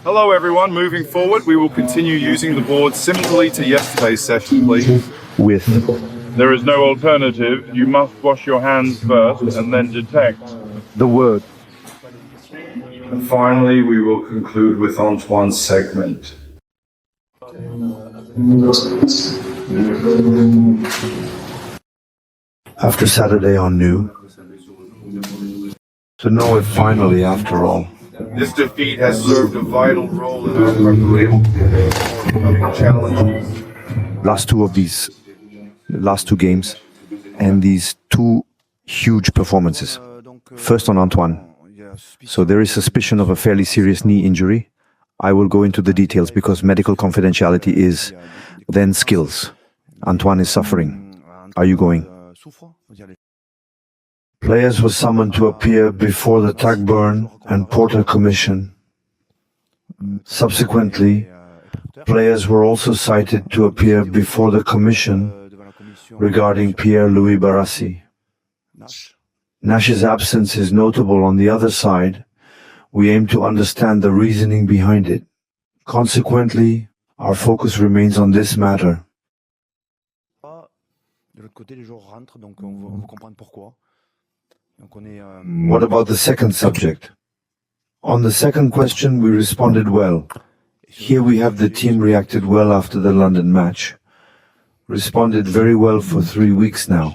Hello everyone, moving forward we will continue using the board similarly to yesterday's session, please. There is no alternative. You must wash your hands first and then detect the word. And finally we will conclude with Antoine's segment. After Saturday on New, to know it finally after all. This defeat has served a vital role in our preparation for upcoming challenges. Last two games, and these two huge performances. First on Antoine. So there is suspicion of a fairly serious knee injury. I will go into the details because medical confidentiality is then skills. Antoine is suffering. Are you going? Players were summoned to appear before the Tagburn and Porter Commission. Subsequently, players were also cited to appear before the Commission regarding Pierre-Louis Barassi. Nash's absence is notable on the other side. We aim to understand the reasoning behind it. Consequently, our focus remains on this matter. What about the second subject? On the second question, we responded well. Here we have the team reacted well after the London match. Responded very well for 3 weeks now.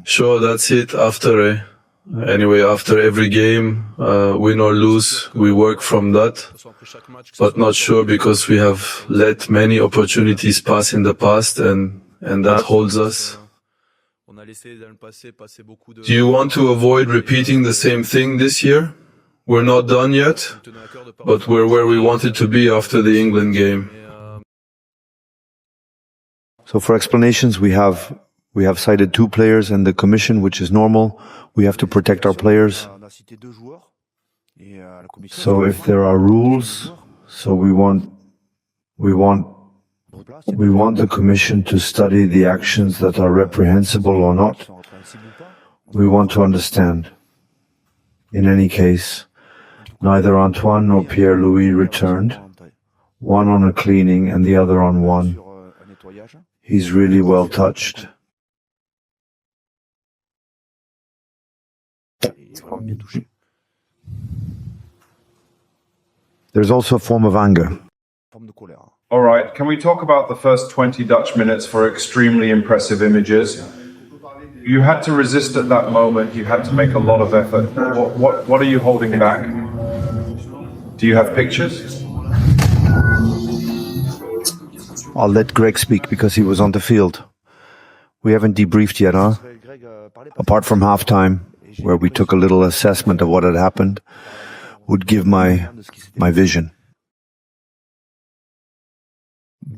Sure, that's it. After every game, win or lose, we work from that. But not sure because we have let many opportunities pass in the past and that holds us. Do you want to avoid repeating the same thing this year? We're not done yet, but we're where we wanted to be after the England game. So for explanations, we have cited 2 players and the Commission, which is normal. We have to protect our players. So if there are rules, so we want the Commission to study the actions that are reprehensible or not. We want to understand. In any case, neither Antoine nor Pierre-Louis returned, one on a cleaning and the other on one. He's really well touched. There's also a form of anger. All right, can we talk about the first 20 Dutch minutes for extremely impressive images? You had to resist at that moment, you had to make a lot of effort. What are you holding back? Do you have pictures? I'll let Greg speak because he was on the field. We haven't debriefed yet, huh? Apart from halftime, where we took a little assessment of what had happened, would give my vision.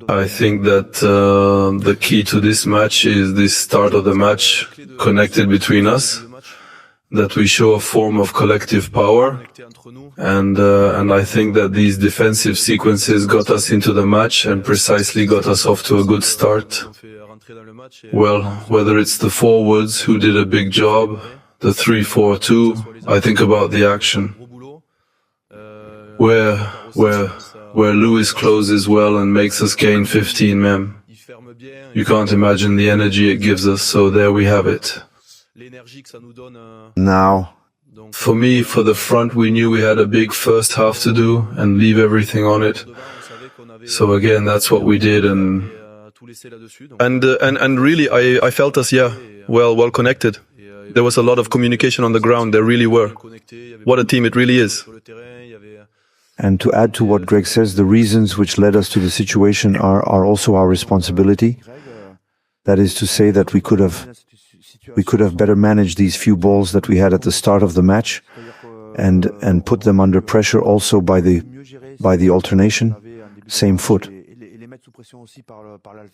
I think that the key to this match is this start of the match connected between us, that we show a form of collective power, and I think that these defensive sequences got us into the match and precisely got us off to a good start. Well, whether it's the forwards who did a big job, the 3-4-2, I think about the action, where Lewis closes well and makes us gain 15 men. You can't imagine the energy it gives us, so there we have it. Now, for me, for the front, we knew we had a big first half to do and leave everything on it. So again, that's what we did, and really, I felt us, well connected. There was a lot of communication on the ground, there really were. What a team it really is. And to add to what Greg says, the reasons which led us to the situation are also our responsibility. That is to say that we could have We could have better managed these few balls that we had at the start of the match and put them under pressure also by the alternation, same foot.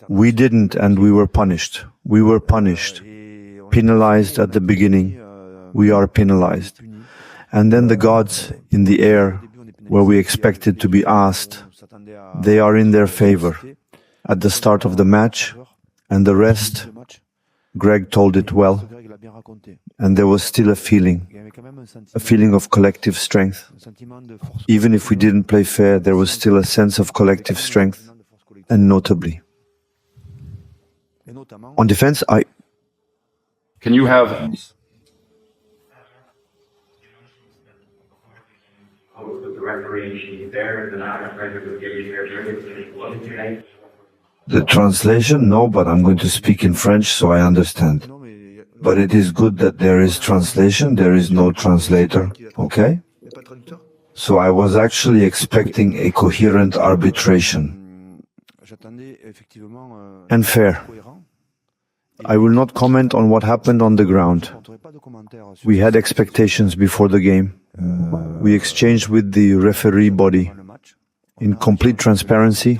We didn't, and we were punished. We were punished. Penalized at the beginning. We are penalized. And then the gods in the air, where we expected to be asked, they are in their favor. At the start of the match, and the rest, Greg told it well, and there was still a feeling of collective strength. Even if we didn't play fair, there was still a sense of collective strength, and notably. On defense, Can you have... The translation? No, but I'm going to speak in French so I understand. But it is good that there is translation, there is no translator, okay? So I was actually expecting a coherent arbitration. And fair. I will not comment on what happened on the ground. We had expectations before the game. We exchanged with the referee body in complete transparency,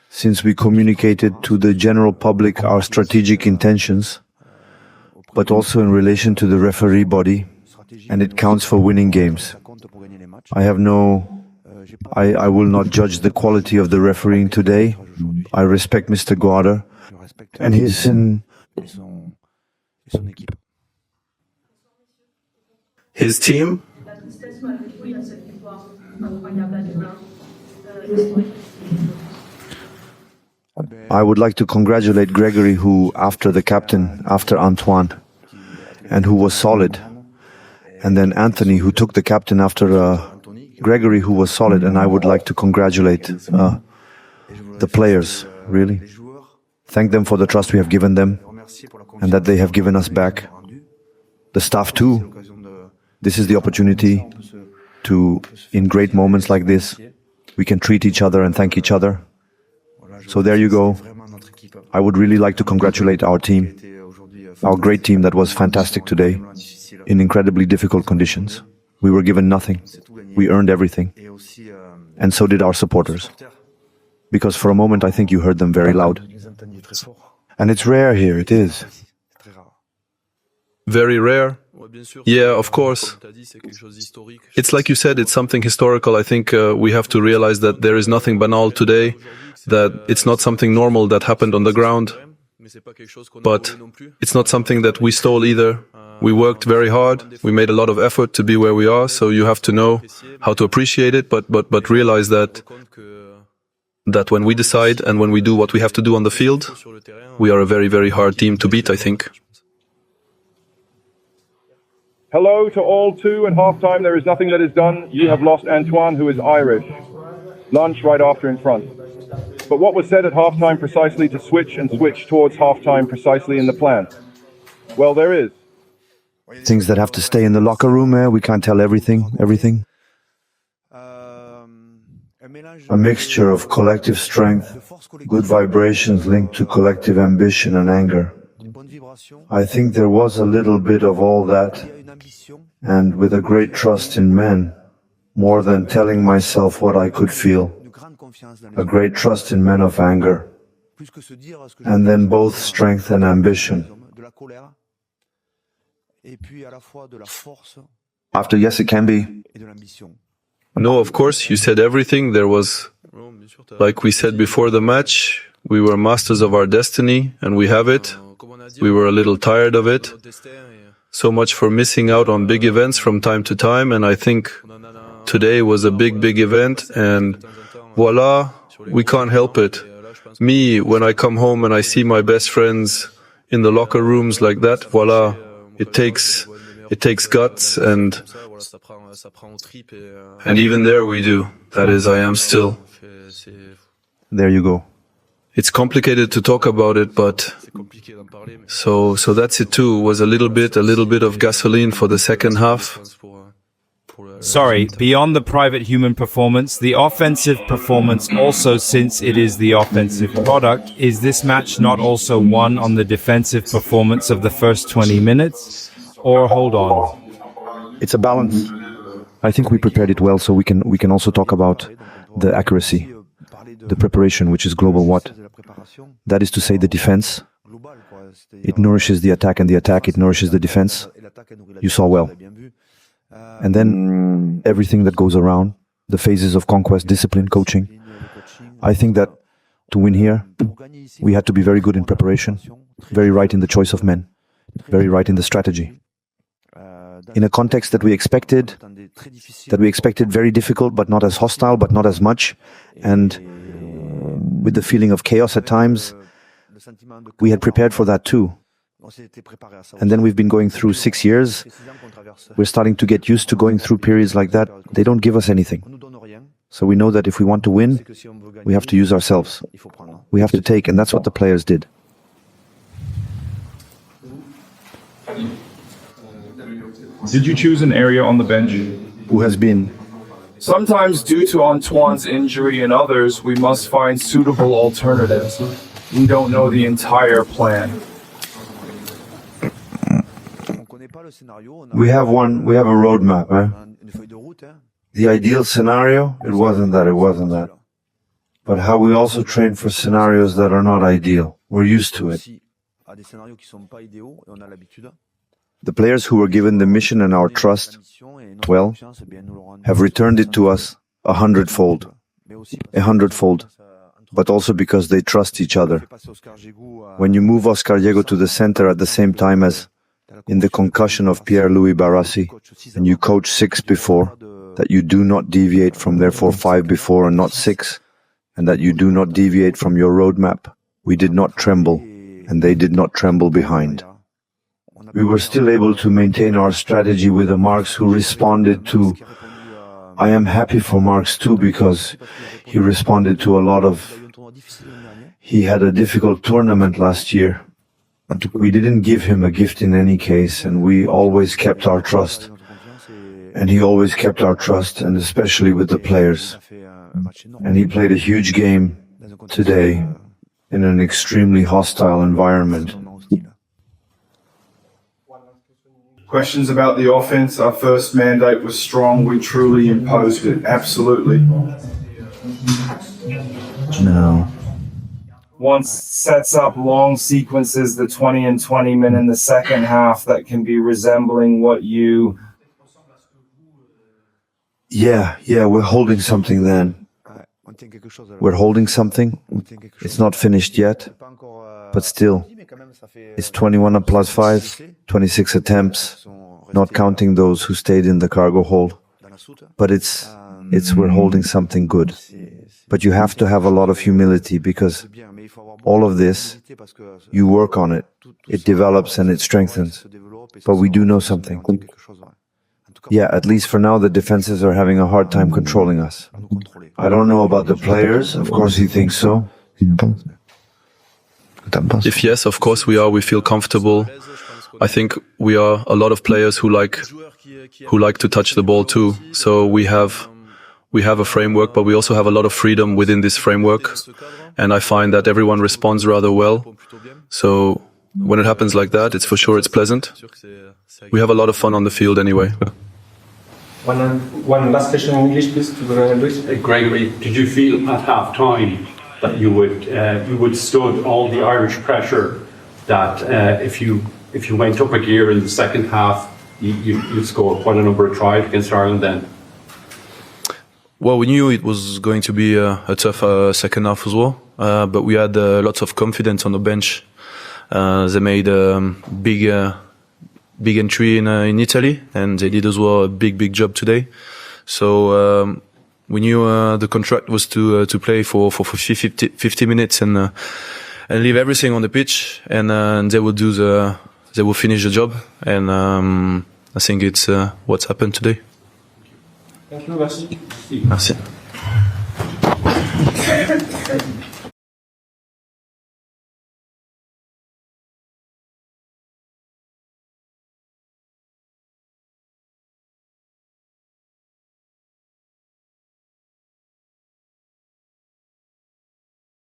since we communicated to the general public our strategic intentions, but also in relation to the referee body, and it counts for winning games. I will not judge the quality of the refereeing today. I respect Mr. Guarder and His team? I would like to congratulate Gregory, who, after Antoine, and who was solid. And then Anthony, who took the captain after Gregory, who was solid. And I would like to congratulate the players, really. Thank them for the trust we have given them, and that they have given us back. The staff too. This is the opportunity to, in great moments like this, we can treat each other and thank each other. So there you go. I would really like to congratulate our team, our great team that was fantastic today, in incredibly difficult conditions. We were given nothing. We earned everything. And so did our supporters. Because for a moment I think you heard them very loud. And it's rare here, it is. Very rare. Yeah, of course. It's like you said, it's something historical. I think we have to realize that there is nothing banal today, that it's not something normal that happened on the ground, but it's not something that we stole either. We worked very hard. We made a lot of effort to be where we are, so you have to know how to appreciate it, but realize that when we decide and when we do what we have to do on the field, we are a very, very hard team to beat, I think. Hello to all too. At halftime, there is nothing that is done. You have lost Antoine, who is Irish. Lunch right after in front. But what was said at halftime precisely to switch towards halftime precisely in the plan? Well, there is. Things that have to stay in the locker room, we can't tell everything. A mixture of collective strength, good vibrations linked to collective ambition and anger. I think there was a little bit of all that, and with a great trust in men, more than telling myself what I could feel. A great trust in men of anger, and then both strength and ambition. After, yes, it can be. No, of course, you said everything. There was, like we said before the match, we were masters of our destiny, and we have it. We were a little tired of it. So much for missing out on big events from time to time, and I think today was a big event, and voila, we can't help it. Me, when I come home and I see my best friends in the locker rooms like that, voila, it takes guts, and even there we do. That is, I am still. There you go. It's complicated to talk about it, but so that's it too. It was a little bit of gasoline for the second half. Sorry, beyond the private human performance, the offensive performance also, since it is the offensive product, is this match not also won on the defensive performance of the first 20 minutes? Or hold on. It's a balance. I think we prepared it well, so we can also talk about the accuracy, the preparation, which is global what? That is to say the defense. It nourishes the attack, and the attack, it nourishes the defense. You saw well. And then everything that goes around, the phases of conquest, discipline, coaching. I think that to win here, we had to be very good in preparation, very right in the choice of men, very right in the strategy. In a context that we expected very difficult, but not as hostile, but not as much, and with the feeling of chaos at times, we had prepared for that too. And then we've been going through 6 years. We're starting to get used to going through periods like that. They don't give us anything. So we know that if we want to win, we have to use ourselves. We have to take, and that's what the players did. Did you choose an area on the bench? Who has been? Sometimes, due to Antoine's injury and others, we must find suitable alternatives. We don't know the entire plan. We have a roadmap, eh? The ideal scenario, it wasn't that. But how we also train for scenarios that are not ideal. We're used to it. The players who were given the mission and our trust, well, have returned it to us 100-fold. 100-fold. But also because they trust each other. When you move Oscar Diego to the center at the same time as in the concussion of Pierre-Louis Barassi, and you coach 6 before, that you do not deviate from therefore 5 before and not 6, and that you do not deviate from your roadmap, we did not tremble, and they did not tremble behind. We were still able to maintain our strategy with a Marx who responded to... I am happy for Marx too, because he responded to a lot of... He had a difficult tournament last year. We didn't give him a gift in any case, and we always kept our trust. And he always kept our trust, and especially with the players. And he played a huge game today in an extremely hostile environment. Questions about the offense. Our first mandate was strong. We truly imposed it. Absolutely. No. One sets up long sequences, the 20 and 20 men in the second half, that can be resembling what you... Yeah, we're holding something then. We're holding something. It's not finished yet, but still, it's 21 plus 5, 26 attempts, not counting those who stayed in the cargo hold. But we're holding something good. But you have to have a lot of humility, because all of this, you work on it. It develops and it strengthens. But we do know something. Yeah, at least for now, the defenses are having a hard time controlling us. I don't know about the players. Of course he thinks so. If yes, of course we are. We feel comfortable. I think we are a lot of players who like to touch the ball too. So we have a framework, but we also have a lot of freedom within this framework. And I find that everyone responds rather well. So when it happens like that, it's for sure it's pleasant. We have a lot of fun on the field anyway. One last question in English, please, to Luis. Gregory, did you feel at half time that you withstood all the Irish pressure, that if you went up a gear in the second half, you'd score quite a number of tries against Ireland then? Well, we knew it was going to be a tough second half as well, but we had lots of confidence on the bench. They made a big entry in Italy, and they did as well a big job today. So we knew the contract was to play for 50 minutes and leave everything on the pitch, and they will finish the job. And I think it's what's happened today. Thank you, merci. Merci.